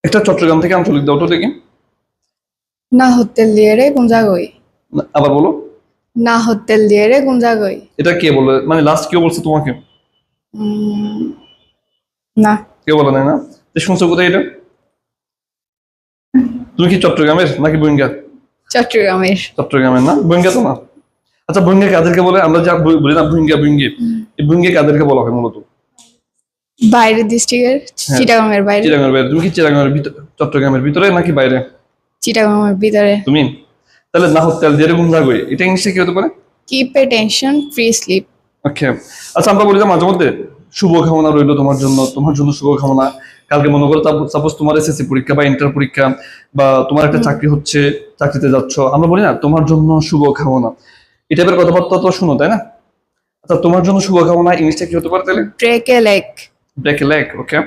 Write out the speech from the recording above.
একটা চট্টগ্রাম থেকে আঞ্চলিক দাও তো দেখি। না হোটেল দিয়ে রে গুঞ্জাগই। আবার বলো। না হোটেল দিয়ে রে গুঞ্জাগই। এটা কে বলে, মানে লাস্ট কেউ বলছে তোমাকে? উম, না। কেউ বলে নাই না? শুনছো কোথায় এটা? তুমি কি চট্টগ্রামের নাকি বইঙ্গা? চট্টগ্রামের। চট্টগ্রামের না, বইঙ্গা তো না। আচ্ছা, বইঙ্গা কাদেরকে বলে? আমরা যা বলি না ভুইঙ্গা ভুইঙ্গি, এই ভুইঙ্গা কাদেরকে বলা হয় মূলত? বাইরের ডিস্ট্রিক্টের। হ্যাঁ, চিটাগাংয়ের বাইরে। চিটাগাংয়ের বাইরে। তুমি কি চিটাগাংয়ের ভিতরে, চট্টগ্রামের ভিতরে নাকি বাইরে? চিটাগাংয়ের ভিতরে। তুমি তাহলে না হতে দিয়ে গুন্ডাগই, এটা ইংলিশে কি হতে পারে? Keep a tension free sleep. Okay. আচ্ছা, আমরা বলি যে মাঝে মধ্যে শুভকামনা রইলো তোমার জন্য, তোমার জন্য শুভকামনা। কালকে মনে করো সাপোজ তোমার এসএসসি পরীক্ষা বা ইন্টার পরীক্ষা, বা তোমার একটা চাকরি হচ্ছে, চাকরিতে যাচ্ছ, আমরা বলি না তোমার জন্য শুভকামনা। এই টাইপের কথাবার্তা তো শুনো, তাই না? আচ্ছা, তোমার জন্য শুভকামনা ইংলিশটা কি হতে পারে তাহলে? Break a leg. Break leg. Okay.